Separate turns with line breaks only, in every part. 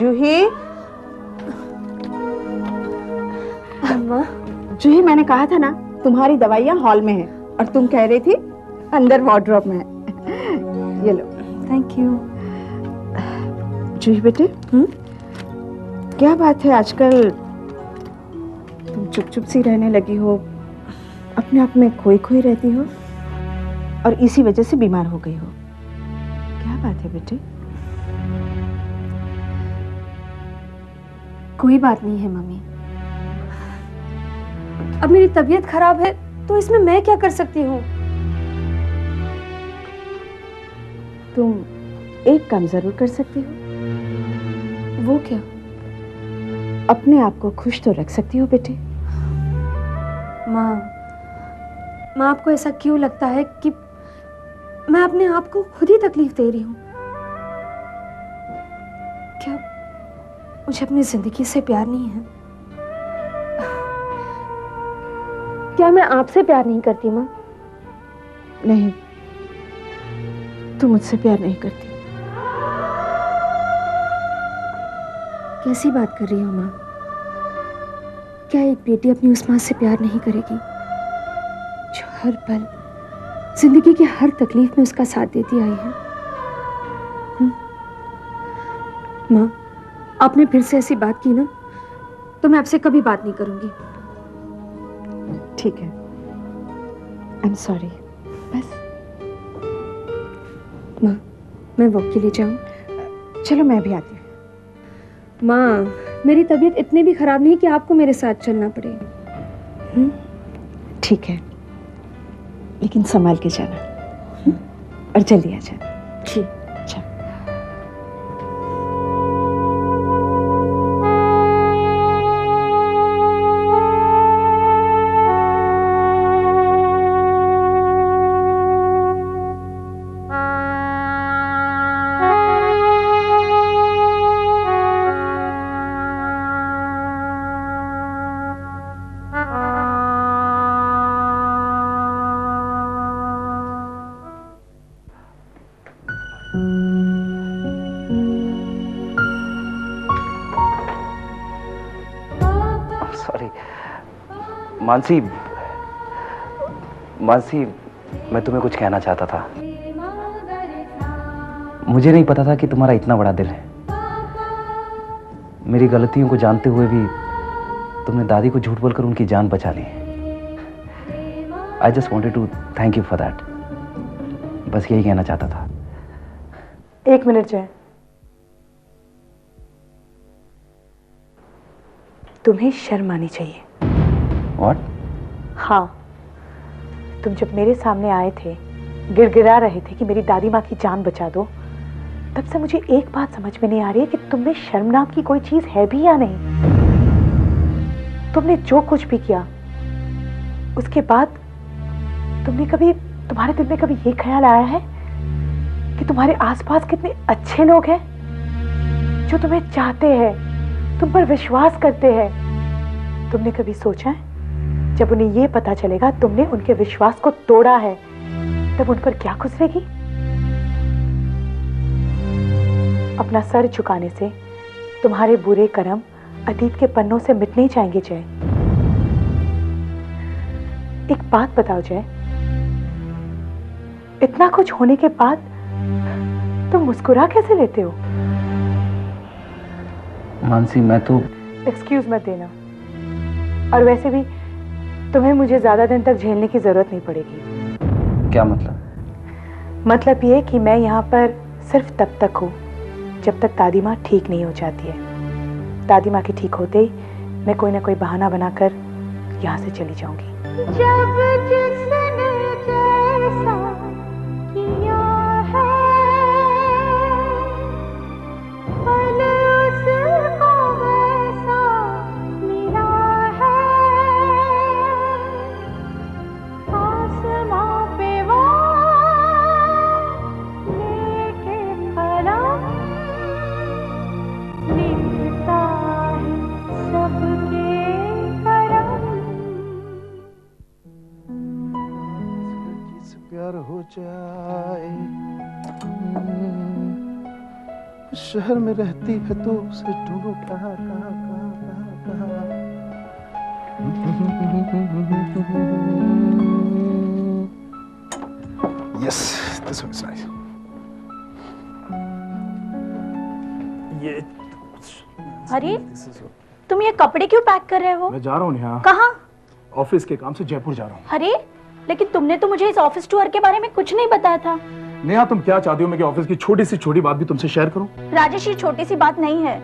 जूही,
अम्मा।
जूही, मैंने कहा था ना तुम्हारी दवाइयाँ हॉल में है और तुम कह रही थी अंदर वार्डरोब में है। ये लो।
Thank you.
जूही बेटे, क्या बात है आजकल तुम चुप चुप सी रहने लगी हो, अपने आप में खोई खोई रहती हो और इसी वजह से बीमार हो गई हो। क्या बात है बेटे?
कोई बात नहीं है मम्मी। अब मेरी तबीयत खराब है तो इसमें मैं क्या कर सकती हूँ?
तुम एक काम जरूर कर सकती हो।
वो क्या?
अपने आप को खुश तो रख सकती हो बेटे।
माँ, माँ आपको ऐसा क्यों लगता है कि मैं अपने आप को खुद ही तकलीफ दे रही हूँ? क्या मुझे अपनी जिंदगी से प्यार नहीं है? क्या मैं आपसे प्यार नहीं करती माँ?
नहीं, तू मुझसे प्यार नहीं करती।
कैसी बात कर रही हो माँ? क्या एक बेटी अपनी उस माँ से प्यार नहीं करेगी जो हर पल जिंदगी की हर तकलीफ में उसका साथ देती आई है? माँ, आपने फिर से ऐसी बात की ना तो मैं आपसे कभी बात नहीं करूंगी।
ठीक है, आई एम सॉरी। बस।
माँ, मैं वॉक के लिए जाऊं?
चलो मैं भी आती हूँ।
माँ, मेरी तबीयत इतनी भी खराब नहीं कि आपको मेरे साथ चलना पड़े।
ठीक है, लेकिन संभाल के जाना और जल्दी आ जाना।
जी।
अच्छा।
सॉरी मानसी, मानसी, मैं तुम्हें कुछ कहना चाहता था। मुझे नहीं पता था कि तुम्हारा इतना बड़ा दिल है। मेरी गलतियों को जानते हुए भी तुमने दादी को झूठ बोलकर उनकी जान बचा ली। I just wanted to thank you for that. बस यही कहना चाहता था।
एक मिनट जय, तुम्हें शर्म आनी चाहिए।
व्हाट?
हाँ, तुम जब मेरे सामने आए थे, गिड़गिड़ा रहे थे कि मेरी दादी माँ की जान बचा दो, तब से मुझे एक बात समझ में नहीं आ रही है कि तुम में शर्म नाम की कोई चीज है भी या नहीं। तुमने जो कुछ भी किया उसके बाद तुम्हारे दिल में कभी ये ख्याल आया है कि तुम्हारे आसपास कितने अच्छे लोग हैं जो तुम्हें चाहते हैं, तुम पर विश्वास करते हैं? तुमने कभी सोचा है जब उन्हें ये पता चलेगा तुमने उनके विश्वास को तोड़ा है, तब उन पर क्या गुजरेगी? अपना सर झुकाने से तुम्हारे बुरे कर्म अतीत के पन्नों से मिट नहीं जाएंगे जय। एक बात बताओ जय, इतना कुछ होने के बाद तुम मुस्कुरा कैसे लेते हो?
मानसी, मैं तो...
एक्सक्यूज मत देना। और वैसे भी तुम्हें मुझे ज्यादा दिन तक झेलने की जरूरत नहीं पड़ेगी।
क्या मतलब?
मतलब ये कि मैं यहाँ पर सिर्फ तब तक हूँ जब तक दादी माँ ठीक नहीं हो जाती है। दादी माँ के ठीक होते ही मैं कोई ना कोई बहाना बनाकर यहाँ से चली जाऊंगी।
जब जिसने जैसा किया है, पल उसको वैसा मिला है। आसमां पे वो लेके कलम लिखता है सबके करम।
से प्यार हो शहर में रहती है तो उसे ढूंढो कहाँ कहाँ कहाँ कहाँ कहाँ। Yes, this looks nice. ये
अरे तुम ये कपड़े क्यों पैक कर रहे हो?
मैं जा रहा हूँ नेहा।
कहाँ?
ऑफिस के काम से जयपुर जा रहा हूँ।
अरे लेकिन तुमने तो मुझे इस ऑफिस टूर के बारे में कुछ नहीं बताया था।
नेहा तुम क्या चाहती हो मैं कि ऑफिस की छोटी सी छोटी बात भी तुमसे शेयर करूं?
राजेश ये छोटी सी बात नहीं है।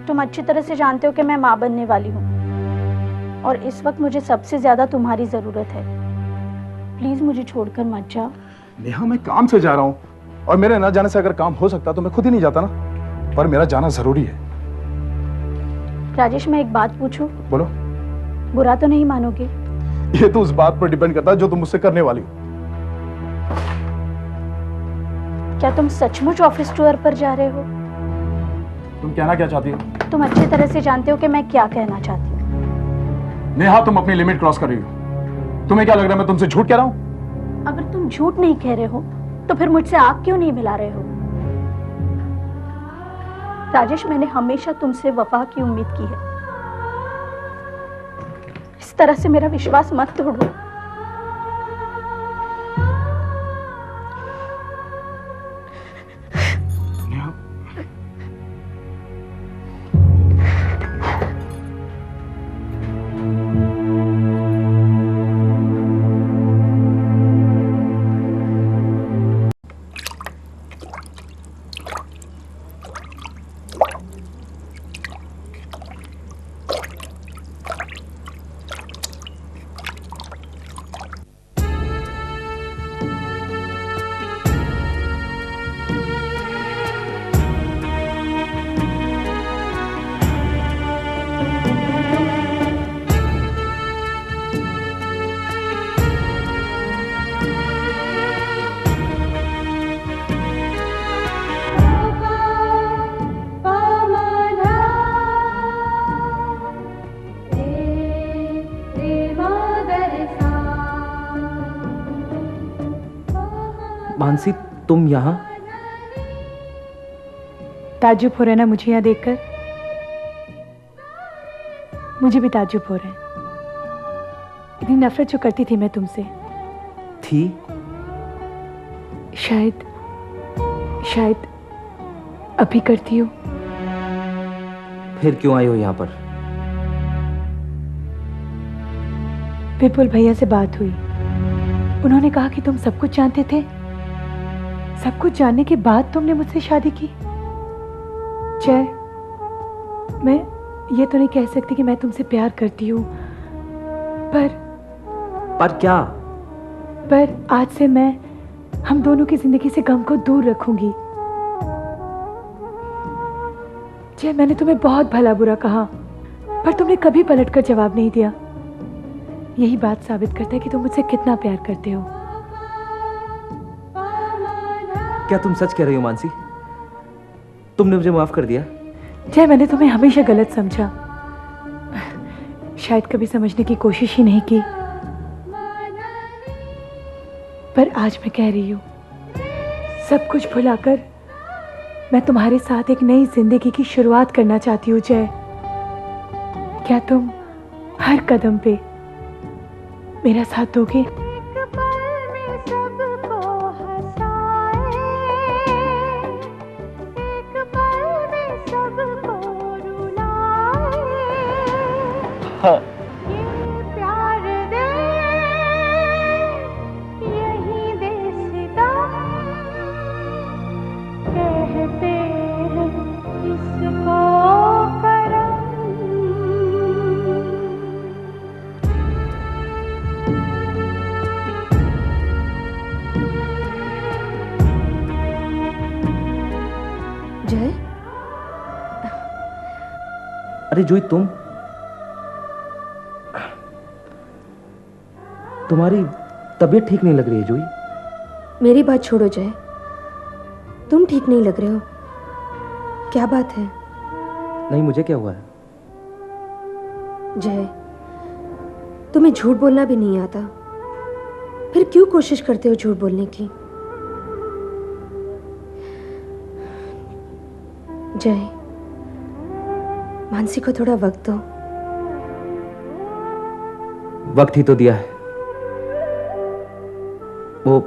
तुम अच्छी तरह से जानते हो कि मैं माँ बनने वाली हूँ और इस वक्त मुझे सबसे ज्यादा तुम्हारी जरूरत है। प्लीज मुझे छोड़कर मत जाओ।
नेहा मैं काम से जा रहा हूँ और मेरे न जाने से अगर काम हो सकता तो मैं खुद ही नहीं जाता ना, पर मेरा जाना जरूरी है।
राजेश मैं एक बात पूछूं?
बोलो।
बुरा तो नहीं मानोगे?
ये तो उस बात पर डिपेंड करता है जो तुम मुझसे करने वाली हो।
क्या तुम सचमुच ऑफिस टूर पर जा रहे हो?
तुम कहना क्या चाहती हो?
तुम अच्छी तरह से जानते हो कि मैं क्या कहना चाहती हूँ।
नेहा तुम अपनी लिमिट क्रॉस कर रही हो। तुम्हें क्या लग रहा है मैं तुमसे झूठ कह रहा हूँ?
अगर तुम झूठ नहीं कह रहे हो तो फिर मुझसे आग क्यों नहीं मिला रहे हो? राजेश मैंने हमेशा तुमसे वफा की उम्मीद की है। इस तरह से मेरा विश्वास मत तोड़ो।
मानसी तुम यहाँ?
ताज्जुब हो रहा है ना मुझे यहाँ देखकर? मुझे भी ताज्जुब हो रहा है। इतनी नफरत जो करती थी मैं तुमसे
थी,
शायद अभी करती हो।
फिर क्यों आई हो यहाँ पर?
विपुल भैया से बात हुई। उन्होंने कहा कि तुम सब कुछ जानते थे। सब कुछ जानने के बाद तुमने मुझसे शादी की। जय, मैं ये तो नहीं कह सकती कि मैं तुमसे प्यार करती हूँ, पर
क्या?
पर आज से मैं हम दोनों की जिंदगी से गम को दूर रखूंगी। जय, मैंने तुम्हें बहुत भला बुरा कहा, पर तुमने कभी पलटकर जवाब नहीं दिया। यही बात साबित करता है कि तुम मुझसे कितना प्यार करते हो।
क्या तुम सच कह रही हो मानसी? तुमने मुझे माफ कर दिया?
जय, मैंने तुम्हें हमेशा गलत समझा, शायद कभी समझने की कोशिश ही नहीं की, पर आज मैं कह रही हूँ, सब कुछ भुलाकर मैं तुम्हारे साथ एक नई जिंदगी की शुरुआत करना चाहती हूँ। जय, क्या तुम हर कदम पे मेरा साथ दोगे?
प्यार दे यही दे सितम कहते हैं इसको करम।
जय,
अरे जोई, तुम्हारी तबीयत ठीक नहीं लग रही है जोई।
मेरी बात छोड़ो जय, तुम ठीक नहीं लग रहे हो। क्या बात है?
नहीं, मुझे क्या हुआ है?
जय, तुम्हें झूठ बोलना भी नहीं आता, फिर क्यों कोशिश करते हो झूठ बोलने की? जय, मानसी को थोड़ा वक्त दो।
वक्त ही तो दिया है, वो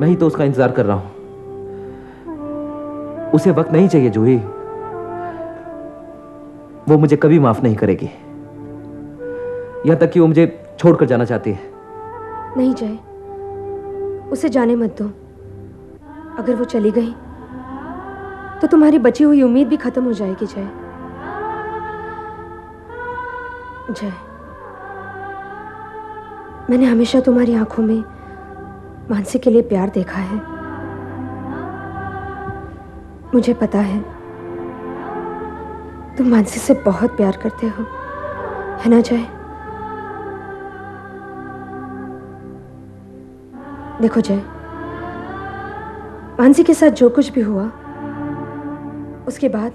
मैं ही तो उसका इंतजार कर रहा हूं। उसे वक्त नहीं चाहिए जूही, वो मुझे कभी माफ नहीं करेगी, यहां तक कि वो मुझे छोड़कर जाना चाहती है।
नहीं जय, उसे जाने मत दो। अगर वो चली गई तो तुम्हारी बची हुई उम्मीद भी खत्म हो जाएगी। जय, जय, मैंने हमेशा तुम्हारी आंखों में मानसी के लिए प्यार देखा है। मुझे पता है तुम मानसी से बहुत प्यार करते हो, है ना जय? देखो जय, मानसी के साथ जो कुछ भी हुआ, उसके बाद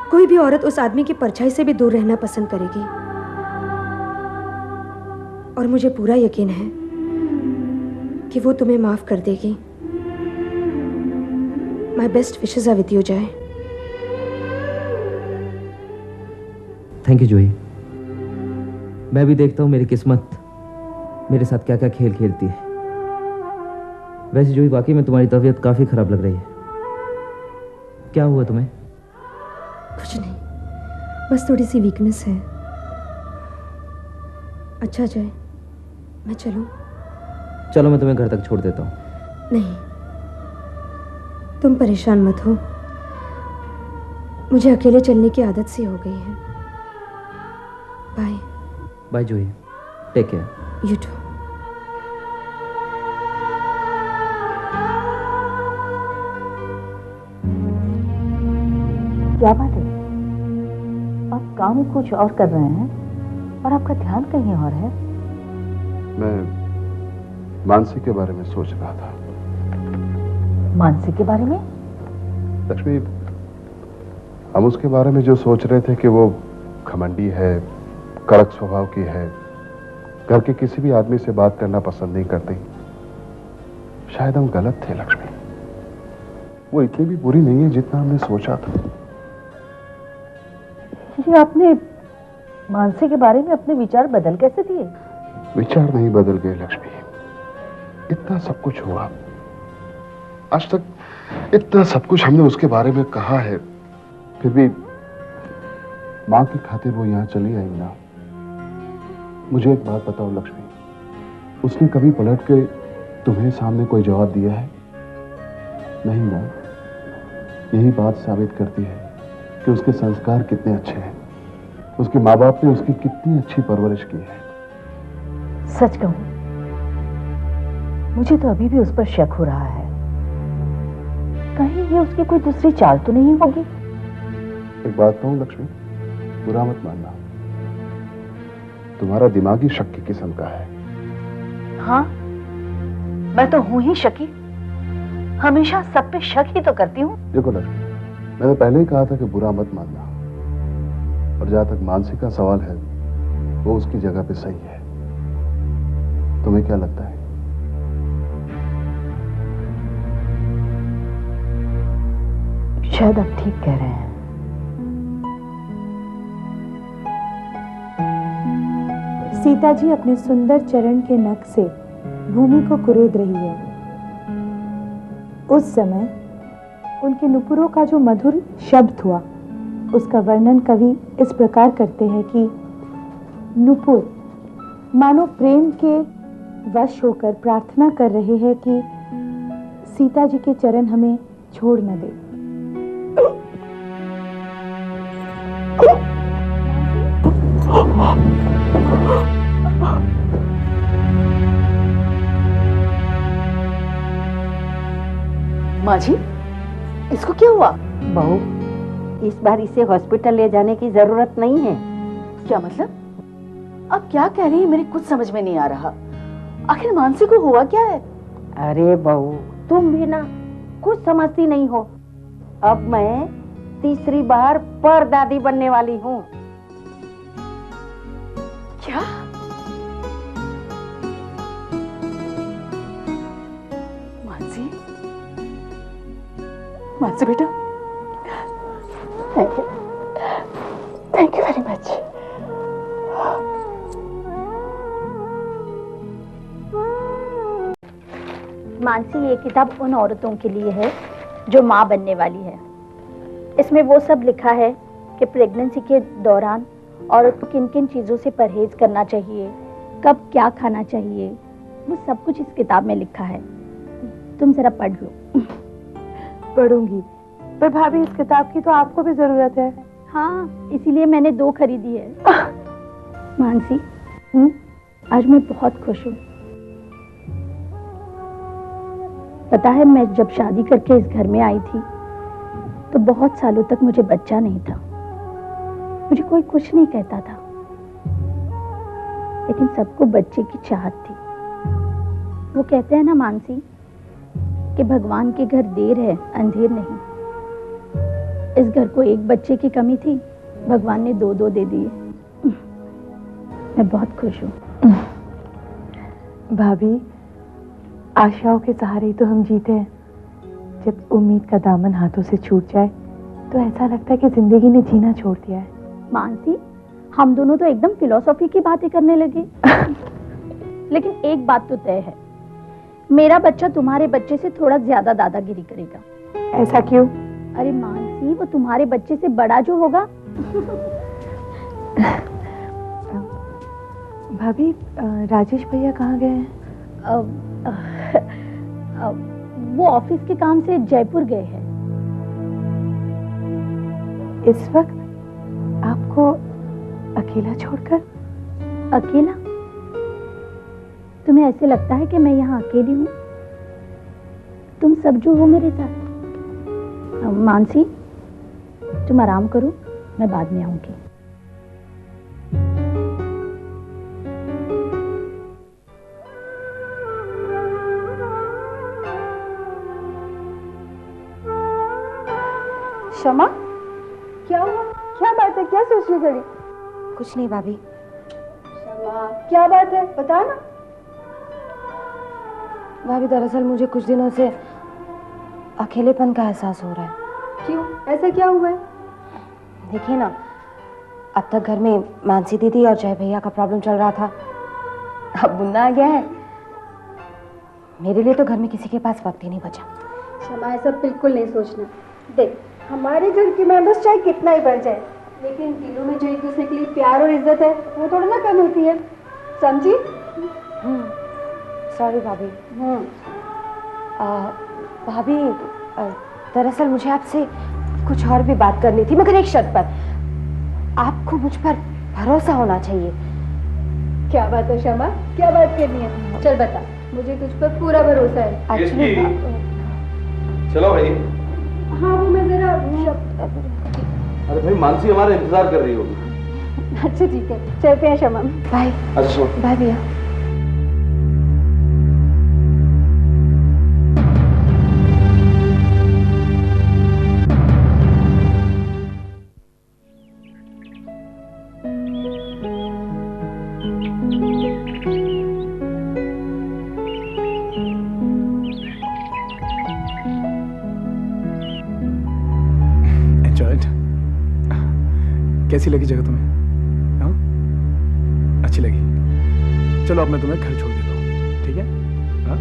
कोई भी औरत उस आदमी की परछाई से भी दूर रहना पसंद करेगी। और मुझे पूरा यकीन है कि वो तुम्हें माफ कर देगी। My best wishes are with you Jay.
Thank you Juhi. मैं भी देखता हूं मेरी किस्मत मेरे साथ क्या क्या खेल खेलती है। वैसे जूही, वाकई में तुम्हारी तबीयत काफी खराब लग रही है। क्या हुआ तुम्हें?
कुछ नहीं, बस थोड़ी सी वीकनेस है। अच्छा जय, मैं चलूं?
चलो, मैं तुम्हें घर तक छोड़ देता हूँ।
नहीं, तुम परेशान मत हो, मुझे अकेले चलने की आदत सी हो गई है। Bye.
Bye Juhi, take care.
You too.
क्या बात है, आप काम कुछ और कर रहे हैं और आपका ध्यान कहीं और है।
मैं मानसी के बारे में सोच रहा था।
मानसी के बारे में?
लक्ष्मी, हम उसके बारे में जो सोच रहे थे कि वो घमंडी है, कड़क स्वभाव की है, घर के किसी भी आदमी से बात करना पसंद नहीं करती, शायद हम गलत थे लक्ष्मी। वो इतनी भी बुरी नहीं है जितना हमने सोचा था।
जी, आपने मानसी के बारे में अपने विचार बदल कैसे दिए?
विचार नहीं बदल गए लक्ष्मी, इतना सब कुछ हुआ, आज तक इतना सब कुछ हमने उसके बारे में कहा है, फिर भी मां की खातिर वो यहां चली आई ना। मुझे एक बात बताओ लक्ष्मी, उसने कभी पलट के तुम्हें सामने कोई जवाब दिया है? नहीं ना। यही बात साबित करती है कि उसके संस्कार कितने अच्छे हैं, उसके माँ बाप ने उसकी कितनी अच्छी परवरिश की है।
सच कहूं, मुझे तो अभी भी उस पर शक हो रहा है। कहीं ये उसकी कोई दूसरी चाल तो नहीं होगी?
एक बात कहूं लक्ष्मी, बुरा मत मानना, तुम्हारा दिमागी शक की किस्म का है।
हाँ, मैं तो हूं ही शकी, हमेशा सब पे शक ही तो करती हूँ।
देखो लक्ष्मी, मैंने पहले ही कहा था कि बुरा मत मानना, और जहां तक मानसी का सवाल है, वो उसकी जगह पे सही है। तुम्हें क्या लगता है?
शायद आप ठीक कह रहे हैं। सीता जी अपने सुंदर चरण के नख से भूमि को कुरेद रही है। उस समय उनके नुपुरों का जो मधुर शब्द हुआ, उसका वर्णन कवि इस प्रकार करते हैं कि नुपुर मानो प्रेम के वश होकर प्रार्थना कर रहे हैं कि सीता जी के चरण हमें छोड़ न दे। माँ जी, इसको क्या हुआ?
बहू, इस बार इसे हॉस्पिटल ले जाने की जरूरत नहीं है।
क्या मतलब? आप क्या कह रही हैं? मेरी कुछ समझ में नहीं आ रहा। आखिर मानसी को हुआ क्या है?
अरे बहू, तुम भी ना कुछ समझती नहीं हो। अब मैं तीसरी बार परदादी बनने वाली हूँ।
क्या? मानसी, मानसी बेटा, thank you very much.
Mansi, ये किताब उन औरतों के लिए है जो माँ बनने वाली है। इसमें वो सब लिखा है कि प्रेगनेंसी के दौरान औरत को किन किन चीज़ों से परहेज करना चाहिए, कब क्या खाना चाहिए, वो सब कुछ इस किताब में लिखा है। तुम जरा पढ़ लो।
पढ़ूंगी, पर भाभी इस किताब की तो आपको भी जरूरत है।
हाँ, इसीलिए मैंने 2 खरीदी है। मानसी, आज मैं बहुत खुश हूँ। पता है, मैं जब शादी करके इस घर में आई थी तो बहुत सालों तक मुझे बच्चा नहीं था। मुझे कोई कुछ नहीं कहता था, लेकिन सबको बच्चे की चाहत थी। वो कहते हैं ना मानसी कि भगवान के घर देर है अंधेर नहीं। इस घर को एक बच्चे की कमी थी, भगवान ने 2-2 दे दिए। मैं बहुत खुश हूँ।
भाभी, आशाओं के सहारे ही तो हम जीते हैं। जब उम्मीद का दामन हाथों से छूट जाए तो ऐसा लगता है कि जिंदगी ने जीना छोड़ दिया है।
मानसी, हम दोनों तो एकदम फिलॉसफी की बातें करने लगे। लेकिन एक बात तो तय है, मेरा बच्चा तुम्हारे बच्चे से थोड़ा ज्यादा दादागिरी करेगा।
ऐसा क्यों?
अरे मानसी, वो तुम्हारे बच्चे से बड़ा जो होगा।
भाभी, राजेश भैया कहाँ गए हैं?
वो ऑफिस के काम से जयपुर गए हैं।
इस वक्त आपको अकेला छोड़कर?
अकेला? तुम्हें ऐसे लगता है कि मैं यहाँ अकेली हूँ? तुम सब जो हो मेरे साथ। मानसी, तुम आराम करो, मैं बाद में आऊंगी।
क्षमा, क्या हुआ? क्या बात है? क्या सोच रही खड़ी?
कुछ नहीं भाभी।
क्षमा, क्या बात है? बता ना।
भाभी, दरअसल मुझे कुछ दिनों से अकेलेपन का एहसास हो रहा है।
क्यों? ऐसा क्या हुआ है?
देखिए ना, अब तक घर में मानसी दीदी और जय भैया का प्रॉब्लम चल रहा था। अब मुन्ना आ गया है। मेरे लिए तो घर में किसी के पास वक्त ही नहीं बचा।
क्षमा, ऐसा बिल्कुल नहीं सोचना। देख, हमारे घर के मेंबर्स चाहे कितना ही बढ़ जाए, लेकिन दिलों में जो एक दूसरे के लिए प्यार और इज्जत है वो थोड़ा ना कम होती है, समझी?
सॉरी भाभी। भाभी, दरअसल मुझे आपसे कुछ और भी बात करनी थी, मगर एक शर्त पर। आपको मुझ पर भरोसा होना चाहिए।
क्या बात है क्षमा? क्या बात करनी है? चल बता, मुझे तुझ पर पूरा भरोसा है।
एक्चुअली
चलो भाई।
हाँ, वो मैं जरा।
अरे भाई, मानसी हमारा इंतजार कर रही होगी।
अच्छा ठीक है, चलते हैं क्षमा।
बाय।
अच्छा,
बाय भैया।
कैसी लगी जगह तुम्हें? हाँ, अच्छी लगी। चलो अब मैं तुम्हें घर छोड़ देता हूँ, ठीक है? हाँ?